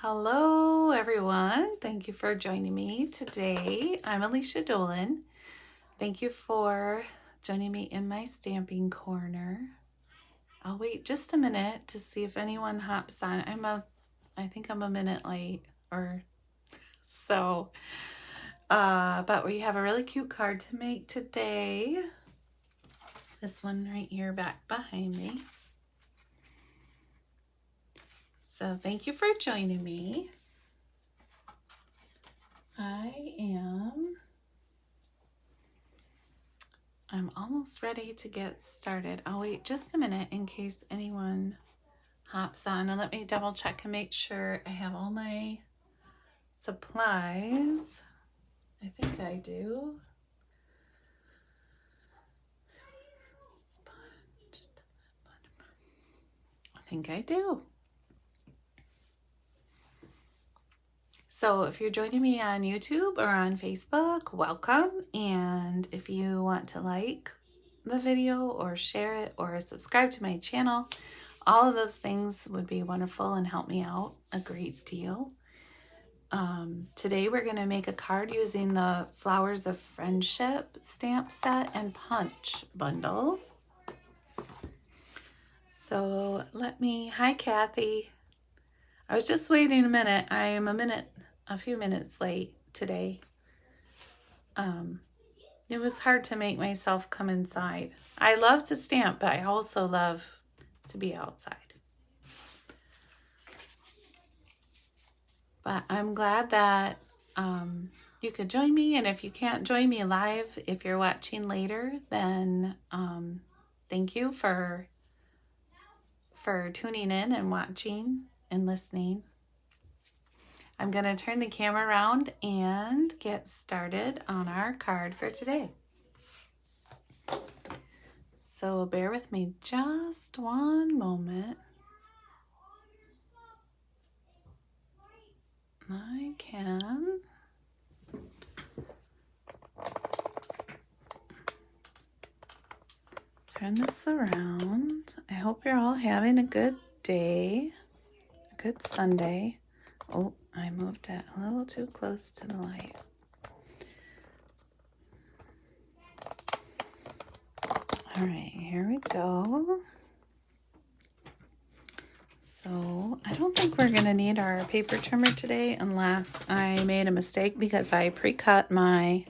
Hello everyone, thank you for joining me today. I'm Alicia Dolan. Thank you for joining me in my stamping corner. I'll wait just a minute to see if anyone hops on. I think I'm a minute late or so. But we have a really cute card to make today. This one right here back behind me. So thank you for joining me. I'm almost ready to get started. I'll wait just a minute in case anyone hops on, and let me double check and make sure I have all my supplies. I think I do. I think I do. So if you're joining me on YouTube or on Facebook, welcome. And if you want to like the video or share it or subscribe to my channel, all of those things would be wonderful and help me out a great deal. Today we're going to make a card using the Flowers of Friendship stamp set and punch bundle. So hi Kathy. I was just waiting a minute. I am a few minutes late today. It was hard to make myself come inside. I love to stamp, but I also love to be outside. But I'm glad that you could join me, and if you can't join me live, if you're watching later, then thank you for tuning in and watching and listening. I'm going to turn the camera around and get started on our card for today. So bear with me just one moment. I can turn this around. I hope you're all having a good day, a good Sunday. Oh, I moved it a little too close to the light. All right, here we go. So I don't think we're going to need our paper trimmer today unless I made a mistake because I pre-cut my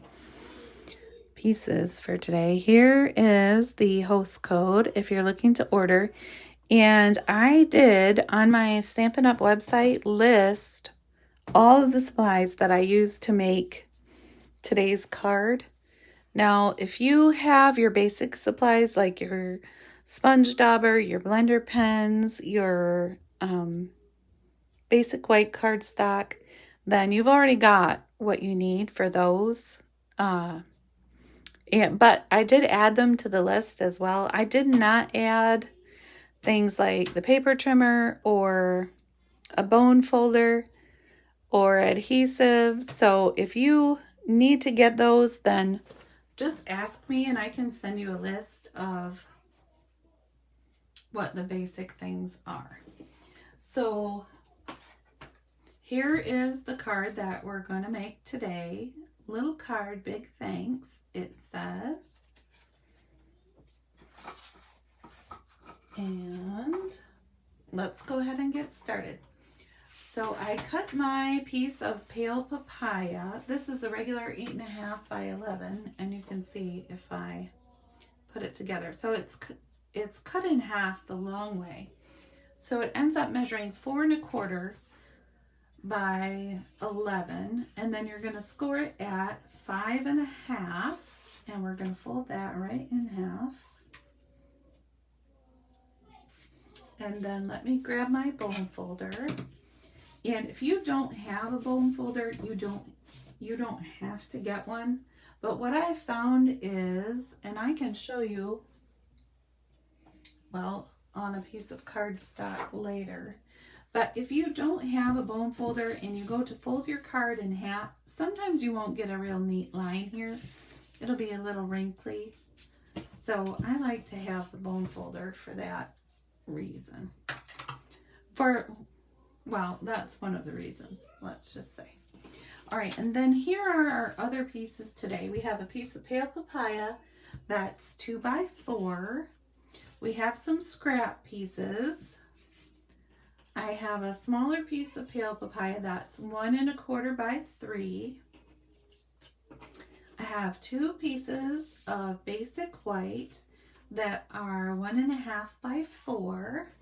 pieces for today. Here is the host code if you're looking to order. And I did on my Stampin' Up website list all of the supplies that I used to make today's card. Now, if you have your basic supplies like your sponge dauber, your blender pens, your basic white cardstock, then you've already got what you need for those. But I did add them to the list as well. I did not add things like the paper trimmer or a bone folder or adhesive. So if you need to get those, then just ask me and I can send you a list of what the basic things are. So here is the card that we're going to make today. Little card, big thanks, it says. And let's go ahead and get started. So I cut my piece of pale papaya. This is a regular 8.5 by 11, and you can see if I put it together. So it's cut in half the long way. So it ends up measuring 4 1/4 by 11, and then you're going to score it at 5 1/2, and we're going to fold that right in half. And then let me grab my bone folder. And if you don't have a bone folder, you don't have to get one. But what I found is, and I can show you, well, on a piece of cardstock later. But if you don't have a bone folder and you go to fold your card in half, sometimes you won't get a real neat line here. It'll be a little wrinkly. So I like to have the bone folder for that reason. Well, that's one of the reasons, let's just say. All right, and then here are our other pieces today. We have a piece of pale papaya that's 2 by 4. We have some scrap pieces. I have a smaller piece of pale papaya that's 1 1/4 by 3. I have 2 pieces of basic white that are 1 1/2 by 4.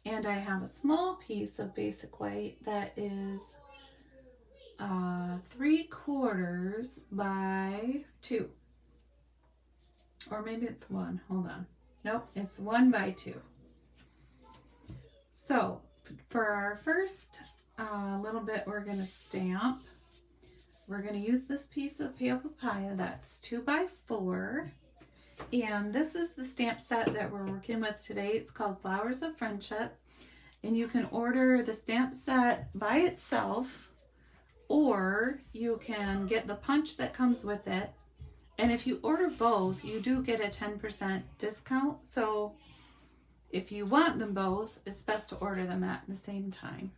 And I have a small piece of basic white that is 3/4 by 2. Or maybe it's 1. Hold on. Nope, it's 1 by 2. So for our first little bit, we're going to stamp. We're going to use this piece of pale papaya that's 2 by 4. And this is the stamp set that we're working with today. It's called Flowers of Friendship. And you can order the stamp set by itself, or you can get the punch that comes with it. And if you order both, you do get a 10% discount. So if you want them both, it's best to order them at the same time.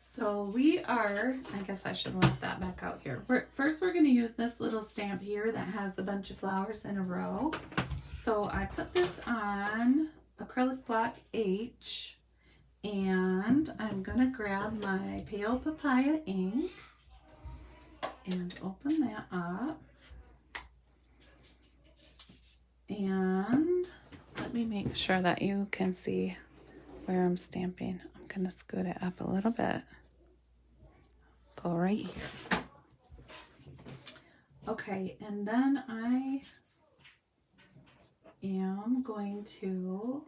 So we are, I guess I should let that back out here. First we're going to use this little stamp here that has a bunch of flowers in a row. So I put this on acrylic block H, and I'm going to grab my pale papaya ink and open that up. And let me make sure that you can see where I'm stamping. I'm going to scoot it up a little bit. Go right here. Okay, and then I am going to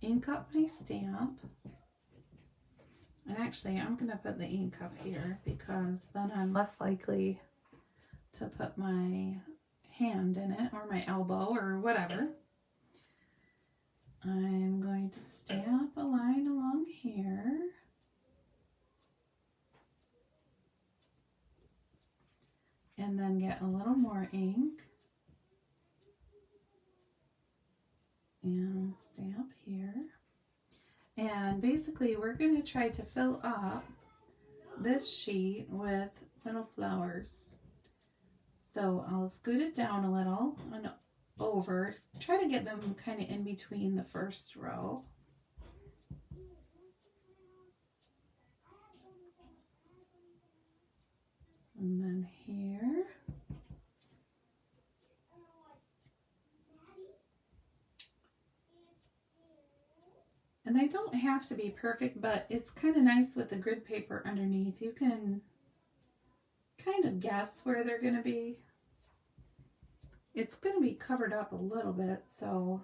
ink up my stamp. And actually, I'm going to put the ink up here because then I'm less likely to put my hand in it or my elbow or whatever. I'm going to stamp a line along here. And then get a little more ink and stamp here. And basically we're going to try to fill up this sheet with little flowers. So I'll scoot it down a little and over, try to get them kind of in between the first row. And then here. And they don't have to be perfect, but it's kind of nice with the grid paper underneath. You can kind of guess where they're going to be. It's going to be covered up a little bit, so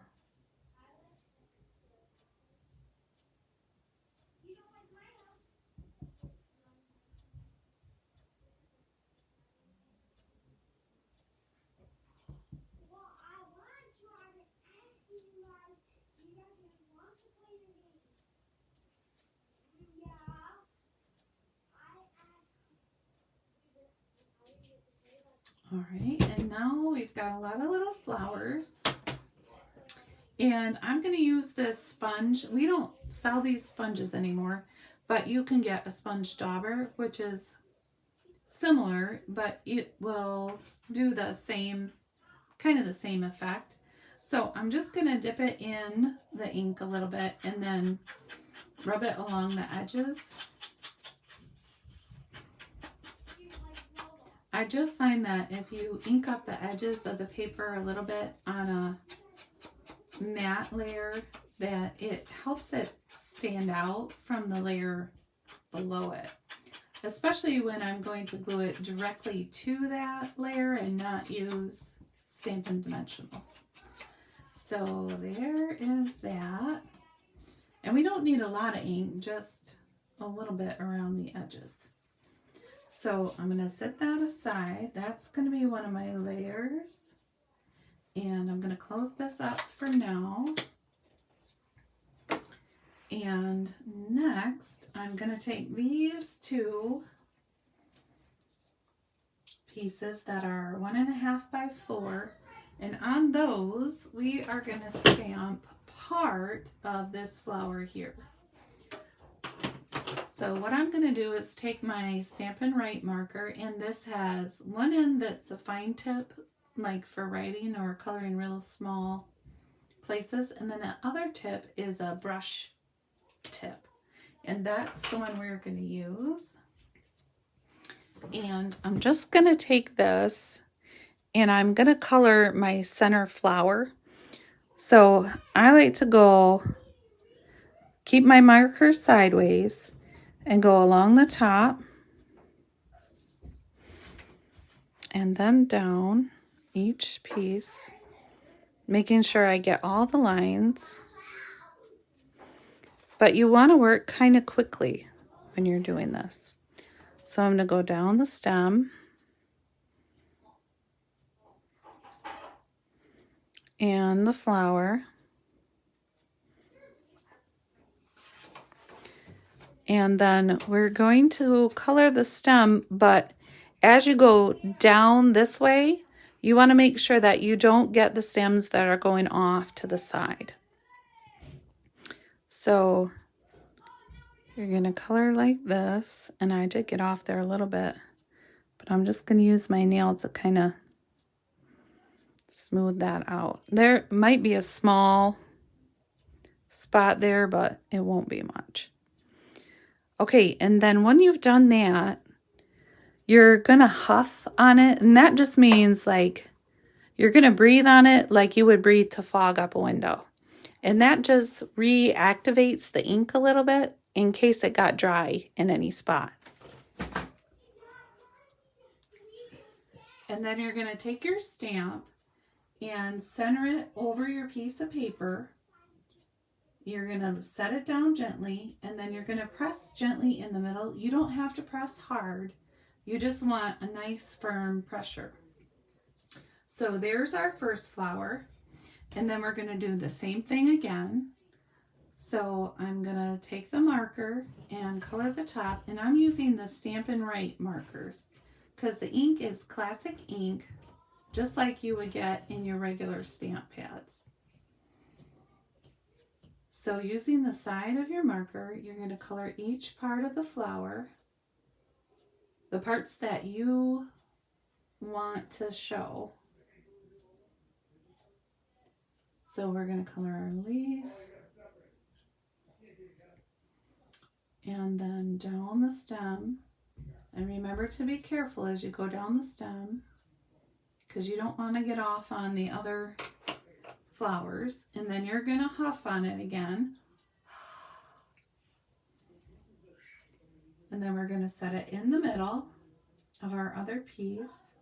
all right, and now we've got a lot of little flowers. And I'm going to use this sponge. We don't sell these sponges anymore, but you can get a sponge dauber, which is similar, but it will do the same, kind of the same effect. So I'm just going to dip it in the ink a little bit and then rub it along the edges. I just find that if you ink up the edges of the paper a little bit on a matte layer, that it helps it stand out from the layer below it, especially when I'm going to glue it directly to that layer and not use Stampin' Dimensionals. So there is that. And we don't need a lot of ink, just a little bit around the edges. So I'm going to set that aside. That's going to be one of my layers. And I'm going to close this up for now. And next, I'm going to take these 2 pieces that are 1 1/2 by 4, And on those, we are going to stamp part of this flower here. So what I'm going to do is take my Stampin' Write marker, and this has one end that's a fine tip, like for writing or coloring real small places, and then the other tip is a brush tip, and that's the one we're going to use. And I'm just going to take this and I'm going to color my center flower. So I like to keep my marker sideways and go along the top and then down each piece, making sure I get all the lines. But you want to work kind of quickly when you're doing this. So I'm going to go down the stem and the flower. And then we're going to color the stem, but as you go down this way, you want to make sure that you don't get the stems that are going off to the side. So you're going to color like this, and I did get off there a little bit, but I'm just going to use my nail to kind of smooth that out. There might be a small spot there, but it won't be much. Okay, and then when you've done that, you're going to huff on it, and that just means like you're going to breathe on it like you would breathe to fog up a window. And that just reactivates the ink a little bit in case it got dry in any spot. And then you're going to take your stamp and center it over your piece of paper. You're going to set it down gently, and then you're going to press gently in the middle. You don't have to press hard. You just want a nice firm pressure. So there's our first flower, and then we're going to do the same thing again. So I'm going to take the marker and color the top, and I'm using the Stampin' Write markers because the ink is classic ink, just like you would get in your regular stamp pads. So using the side of your marker, you're going to color each part of the flower, the parts that you want to show. So we're going to color our leaf, and then down the stem. And remember to be careful as you go down the stem, because you don't want to get off on the other flowers. And then you're going to huff on it again. And then we're going to set it in the middle of our other piece.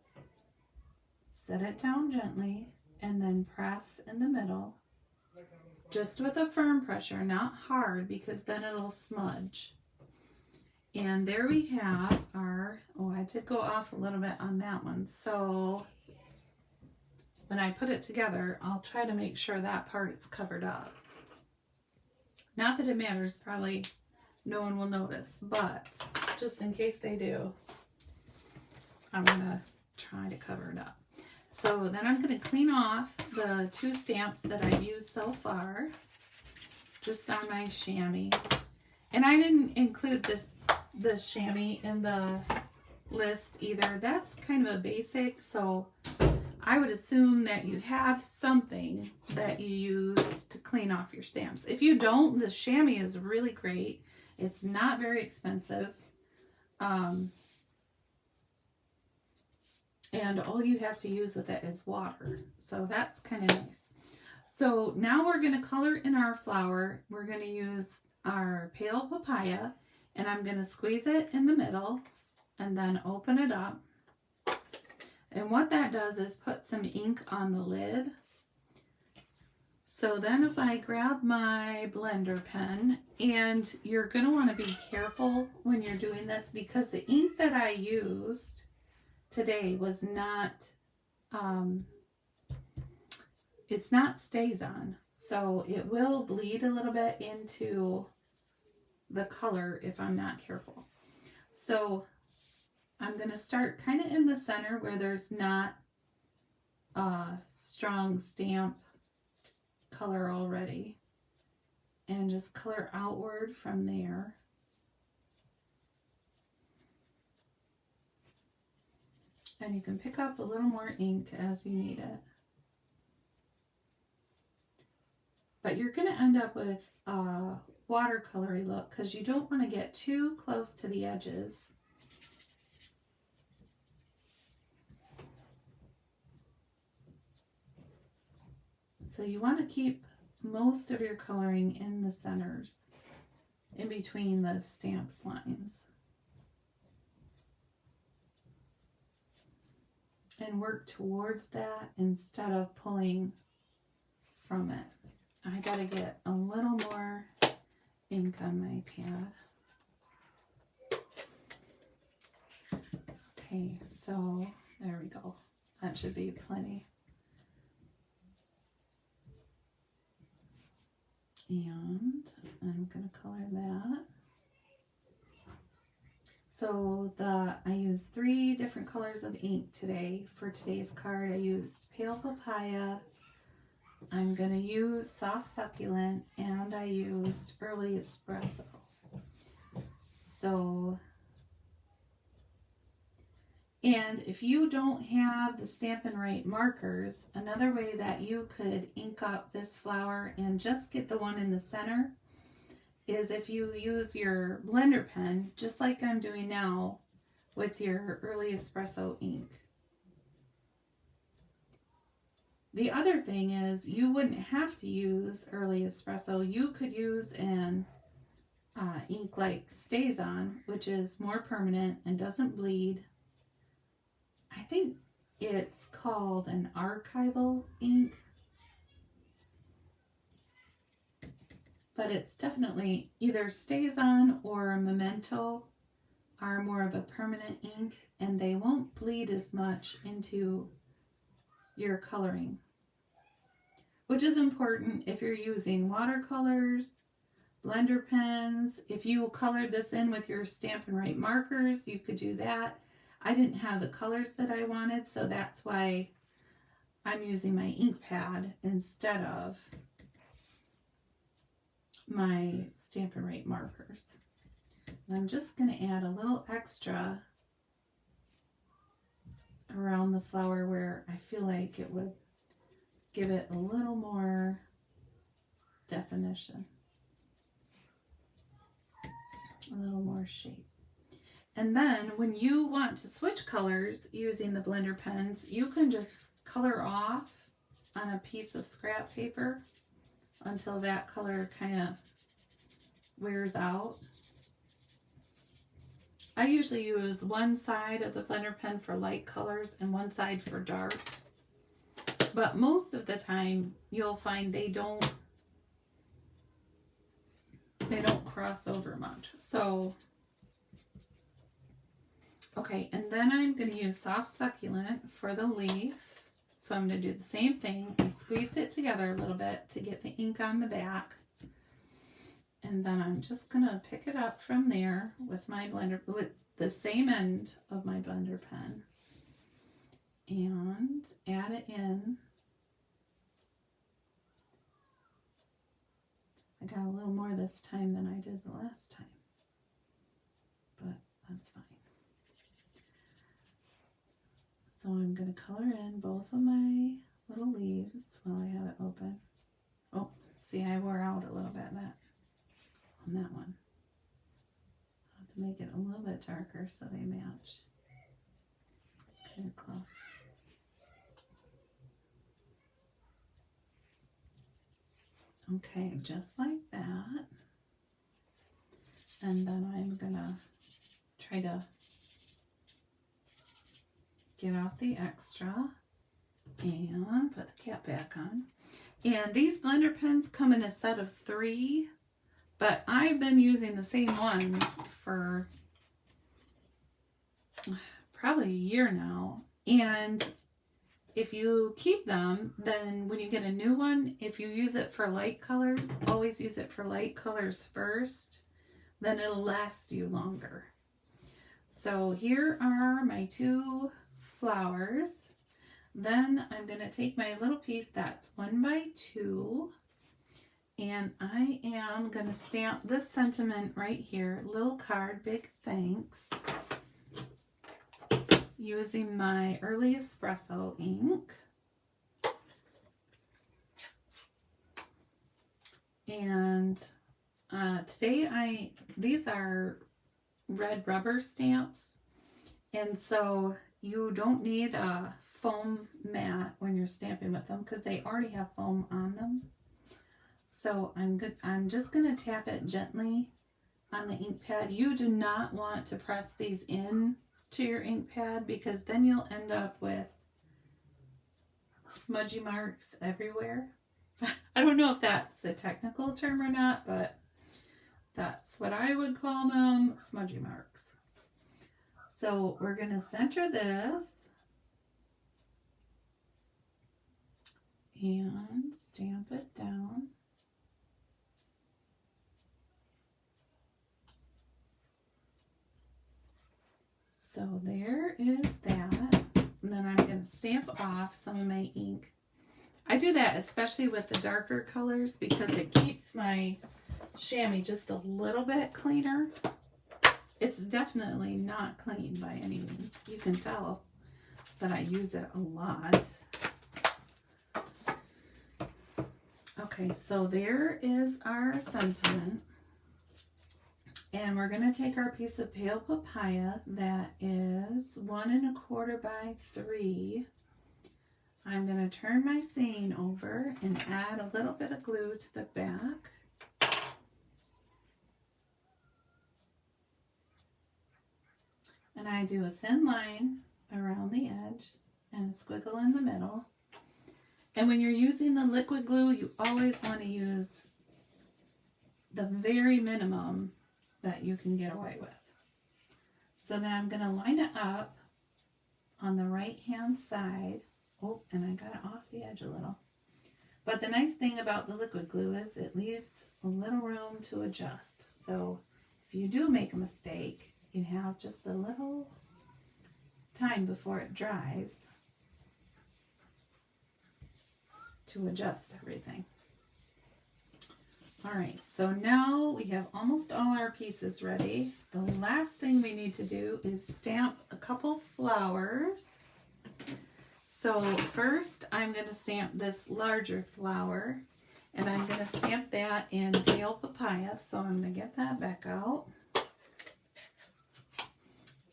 Set it down gently, and then press in the middle. Just with a firm pressure, not hard, because then it'll smudge. And there we have our, oh, I did go off a little bit on that one. So when I put it together, I'll try to make sure that part is covered up. Not that it matters, probably no one will notice, but just in case they do, I'm gonna try to cover it up. So then I'm gonna clean off the two stamps that I've used so far, just on my chamois. And I didn't include the chamois in the list either. That's kind of a basic, so I would assume that you have something that you use to clean off your stamps. If you don't, the chamois is really great. It's not very expensive. And all you have to use with it is water. So that's kind of nice. So now we're going to color in our flower. We're going to use our pale papaya, and I'm going to squeeze it in the middle and then open it up. And what that does is put some ink on the lid. So then if I grab my blender pen, and you're going to want to be careful when you're doing this, because the ink that I used today was not, it's not StazOn. So it will bleed a little bit into the color if I'm not careful. So I'm going to start kind of in the center where there's not a strong stamp color already, and just color outward from there. And you can pick up a little more ink as you need it. But you're going to end up with a watercolory look because you don't want to get too close to the edges. So you want to keep most of your coloring in the centers, in between the stamped lines. And work towards that instead of pulling from it. I gotta get a little more ink on my pad. Okay, so there we go. That should be plenty. And I'm gonna color that. So I used 3 different colors of ink today. For today's card, I used Pale Papaya, I'm going to use Soft Succulent, and I used Early Espresso. So, and if you don't have the Stampin' Right markers, another way that you could ink up this flower and just get the one in the center is if you use your blender pen, just like I'm doing now with your Early Espresso ink. The other thing is you wouldn't have to use Early Espresso. You could use an ink like StazOn, which is more permanent and doesn't bleed. I think it's called an archival ink, but it's definitely either StazOn or Memento are more of a permanent ink, and they won't bleed as much into your coloring, which is important if you're using watercolors, blender pens. If you colored this in with your Stampin' Right markers, you could do that. I didn't have the colors that I wanted, so that's why I'm using my ink pad instead of my Stampin' Right markers. And I'm just going to add a little extra around the flower where I feel like it would give it a little more definition, a little more shape. And then when you want to switch colors using the blender pens, you can just color off on a piece of scrap paper until that color kind of wears out. I usually use one side of the blender pen for light colors and one side for dark. But most of the time you'll find they don't cross over much. So okay, and then I'm going to use Soft Succulent for the leaf. So I'm going to do the same thing. I squeezed it together a little bit to get the ink on the back. And then I'm just going to pick it up from there with my blender, with the same end of my blender pen, and add it in. I got a little more this time than I did the last time, but that's fine. So I'm going to color in both of my little leaves while I have it open. Oh, see, I wore out a little bit on that one. I'll have to make it a little bit darker so they match. Kind of close. Okay, just like that. And then I'm gonna try to get out the extra and put the cap back on. And these blender pens come in a set of 3, but I've been using the same one for probably a year now. And if you keep them, then when you get a new one, if you use it for light colors, always use it for light colors first, then it'll last you longer. So here are my 2 flowers. Then I'm going to take my little piece that's 1 by 2, and I am going to stamp this sentiment right here. Little card, big thanks, using my Early Espresso ink. And today these are red rubber stamps, and so you don't need a foam mat when you're stamping with them because they already have foam on them. So I'm just going to tap it gently on the ink pad. You do not want to press these in to your ink pad because then you'll end up with smudgy marks everywhere. I don't know if that's the technical term or not, but that's what I would call them, smudgy marks. So we're going to center this and stamp it down. So there is that. And then I'm going to stamp off some of my ink. I do that especially with the darker colors because it keeps my chamois just a little bit cleaner. It's definitely not clean by any means. You can tell that I use it a lot. Okay, so there is our sentiment. And we're going to take our piece of pale papaya that is 1 1/4 by 3. I'm going to turn my seam over and add a little bit of glue to the back. And I do a thin line around the edge and a squiggle in the middle. And when you're using the liquid glue, you always want to use the very minimum that you can get away with. So then I'm going to line it up on the right hand side. Oh, and I got it off the edge a little. But the nice thing about the liquid glue is it leaves a little room to adjust. So if you do make a mistake, you have just a little time before it dries to adjust everything. All right, so now we have almost all our pieces ready. The last thing we need to do is stamp a couple flowers. So first I'm going to stamp this larger flower, and I'm going to stamp that in pale papaya. So I'm going to get that back out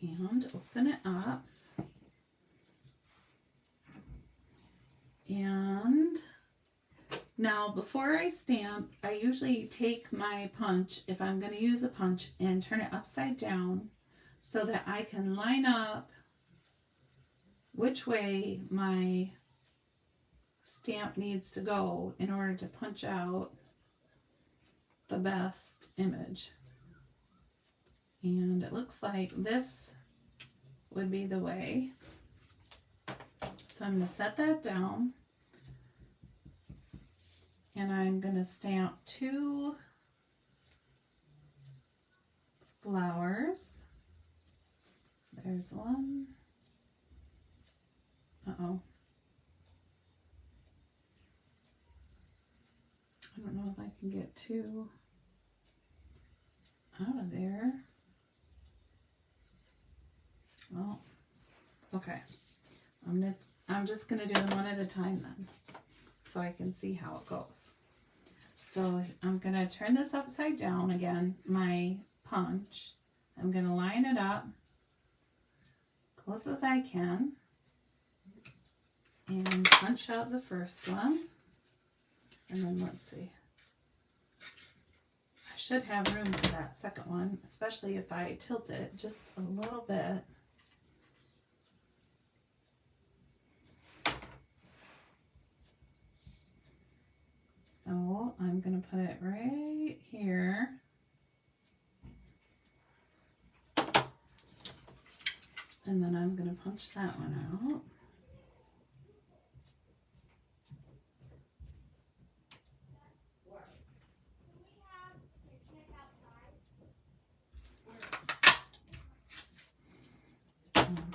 and open it up. And now before I stamp, I usually take my punch, if I'm going to use a punch, and turn it upside down so that I can line up which way my stamp needs to go in order to punch out the best image. And it looks like this would be the way. So I'm going to set that down, and I'm going to stamp 2 flowers. There's one. Uh-oh. I don't know if I can get 2 out of there. Well, okay. I'm just gonna do them one at a time then, so I can see how it goes. So I'm gonna turn this upside down again, my punch. I'm gonna line it up close as I can and punch out the first one. And then let's see. I should have room for that second one, especially if I tilt it just a little bit. So I'm going to put it right here. And then I'm going to punch that one out.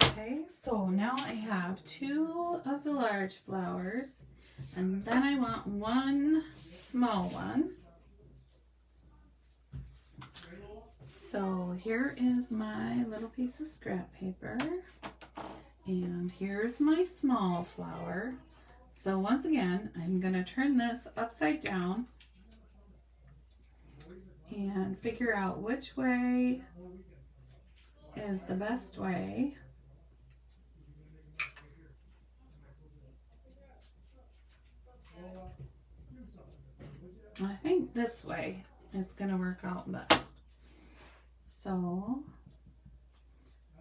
Okay, so now I have have 2 of the large flowers, and then I want 1 small one. So here is my little piece of scrap paper, and here's my small flower. So once again, I'm going to turn this upside down and figure out which way is the best way. I think this way is going to work out best. So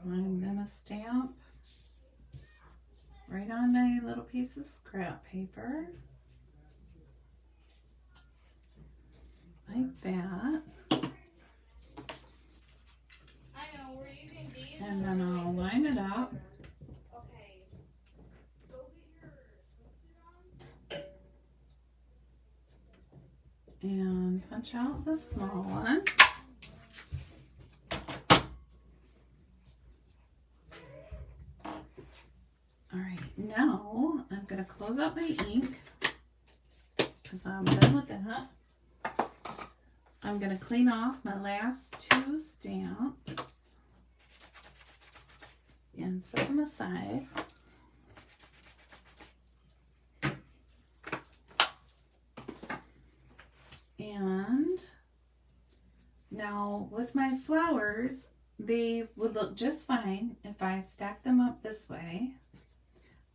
I'm going to stamp right on my little piece of scrap paper, like that. And then I'll line it up. And punch out the small one. Alright, now I'm going to close up my ink because I'm done with that. I'm going to clean off my last 2 stamps and set them aside. And now with my flowers, they would look just fine if I stack them up this way.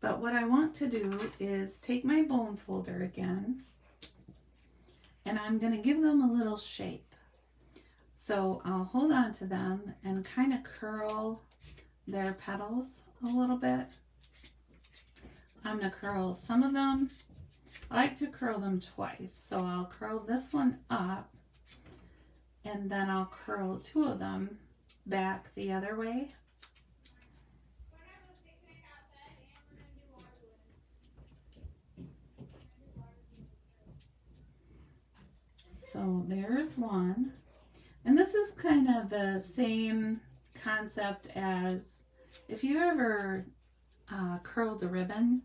But what I want to do is take my bone folder again, and I'm going to give them a little shape. So I'll hold on to them and kind of curl their petals a little bit. I'm going to curl some of them. I like to curl them twice. So I'll curl this one up, and then I'll curl 2 of them back the other way. So there's one. And this is kind of the same concept as if you ever curled a ribbon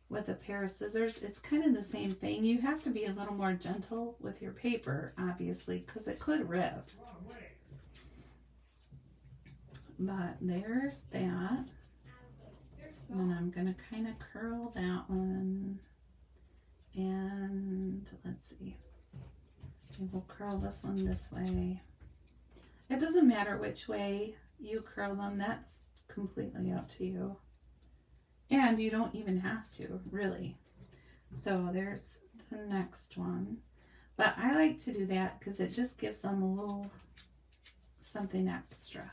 with a pair of scissors. It's kind of the same thing. You have to be a little more gentle with your paper, obviously, because it could rip. But there's that. And I'm going to kind of curl that one. And let's see. We'll curl this one this way. It doesn't matter which way you curl them. That's completely up to you. And you don't even have to, really. So there's the next one. But I like to do that because it just gives them a little something extra.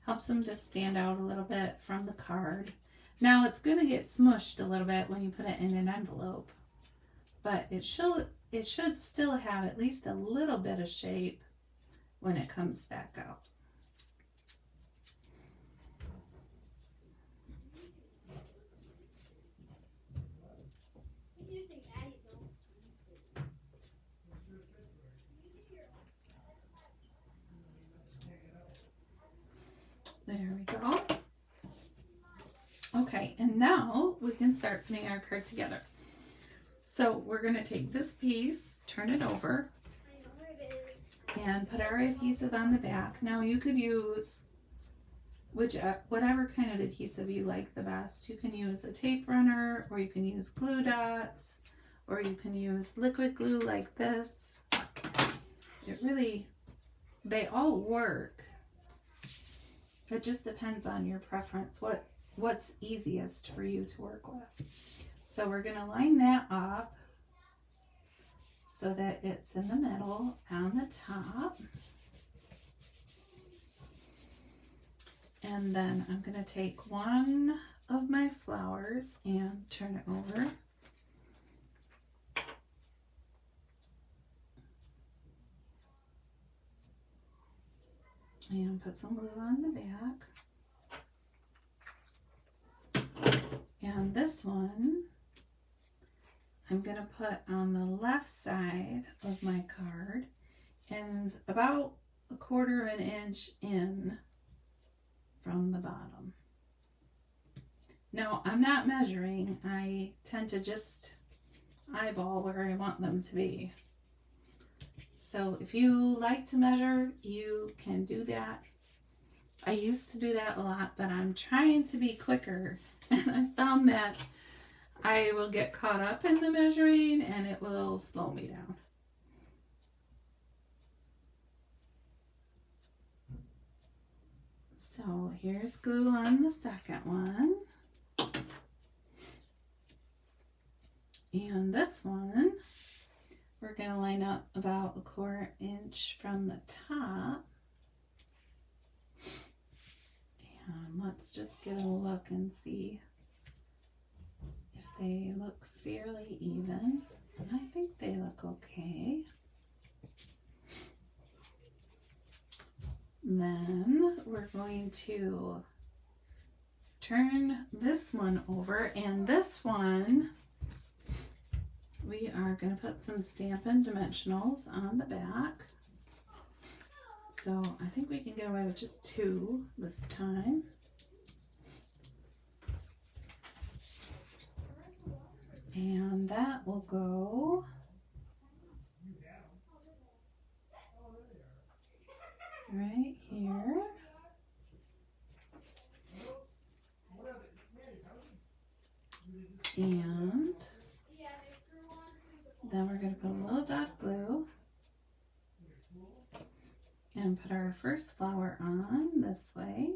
Helps them just stand out a little bit from the card. Now it's going to get smushed a little bit when you put it in an envelope. But it should still have at least a little bit of shape when it comes back out. There we go. Okay, and now we can start putting our card together. So we're going to take this piece, turn it over, and put our adhesive on the back. Now you could use whatever kind of adhesive you like the best. You can use a tape runner, or you can use glue dots, or you can use liquid glue like this. They all work. It just depends on your preference, what's easiest for you to work with. So we're going to line that up so that it's in the middle on the top. And then I'm going to take one of my flowers and turn it over. And put some glue on the back. And this one I'm going to put on the left side of my card and about 1/4 inch in from the bottom. Now, I'm not measuring. I tend to just eyeball where I want them to be. So if you like to measure, you can do that. I used to do that a lot, but I'm trying to be quicker. And I found that I will get caught up in the measuring and it will slow me down. So here's glue on the second one. And this one, we're going to line up about 1/4 inch from the top. And let's just get a look and see if they look fairly even. And I think they look okay. And then we're going to turn this one over, and this one we are going to put some Stampin' dimensionals on the back. So I think we can get away with just 2 this time. And that will go right here. And then we're going to put a little dot of glue and put our first flower on this way.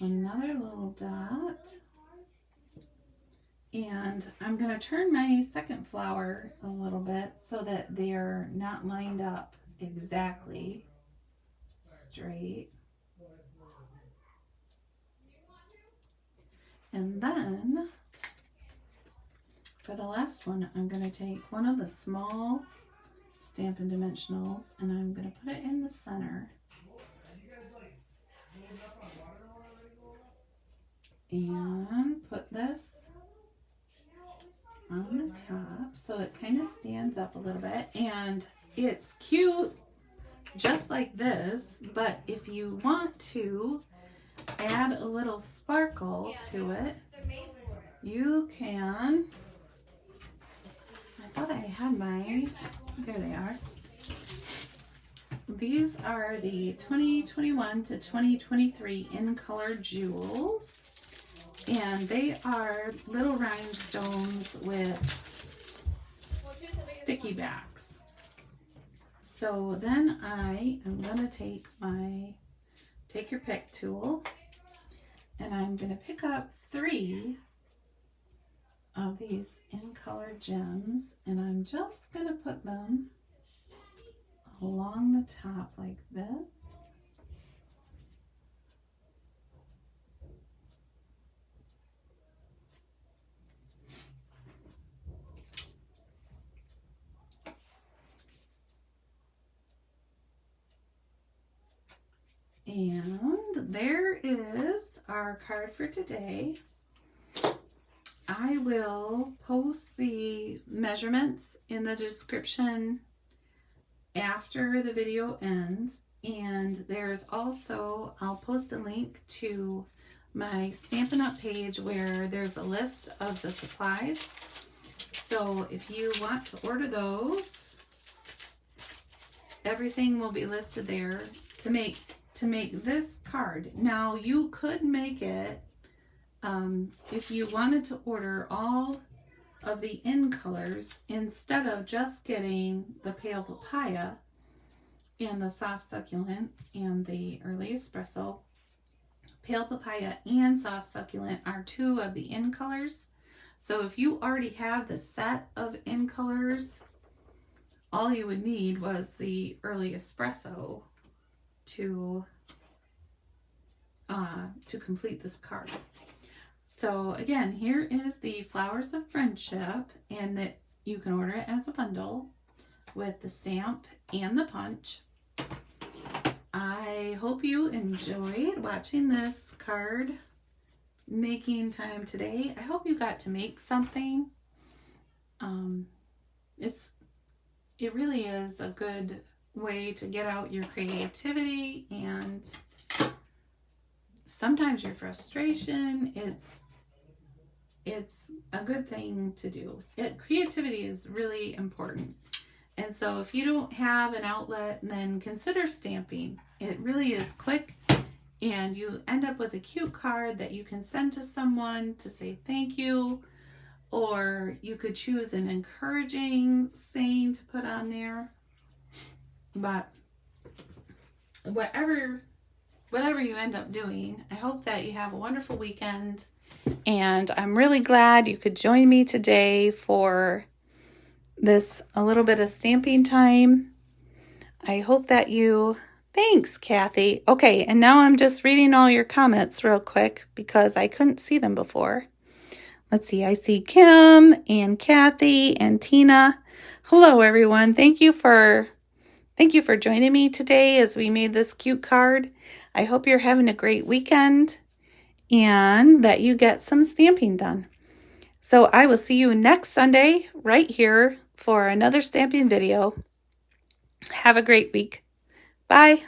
Another little dot. And I'm going to turn my second flower a little bit so that they're not lined up exactly straight. And then for the last one, I'm going to take one of the small Stampin' dimensionals and I'm going to put it in the center. And put this on the top so it kind of stands up a little bit, and it's cute just like this, but if you want to add a little sparkle to it, you can. I thought I had mine. There they are. These are the 2021 to 2023 in color jewels. And they are little rhinestones with sticky backs. So then I am going to take my take your pick tool and I'm going to pick up 3 of these in color gems and I'm just going to put them along the top like this. And there is our card for today. I will post the measurements in the description after the video ends. And there's also, I'll post a link to my Stampin' Up page where there's a list of the supplies. So if you want to order those, everything will be listed there to make this card. Now you could make it if you wanted to order all of the in colors instead of just getting the pale papaya and the soft succulent and the early espresso. Pale papaya and soft succulent are 2 of the in colors. So if you already have the set of in colors, all you would need was the early espresso to complete this card. So again, here is the Flowers of Friendship, and that you can order it as a bundle with the stamp and the punch. I hope you enjoyed watching this card making time today. I hope you got to make something. It really is a good way to get out your creativity and sometimes your frustration. It's a good thing to do. Creativity is really important. And so if you don't have an outlet, then consider stamping. It really is quick, and you end up with a cute card that you can send to someone to say thank you, or you could choose an encouraging saying to put on there. But whatever you end up doing, I hope that you have a wonderful weekend. And I'm really glad you could join me today for this a little bit of stamping time. I hope that you... Thanks, Kathy. Okay, and now I'm just reading all your comments real quick because I couldn't see them before. Let's see, I see Kim and Kathy and Tina. Hello, everyone. Thank you for joining me today as we made this cute card. I hope you're having a great weekend and that you get some stamping done. So I will see you next Sunday right here for another stamping video. Have a great week. Bye.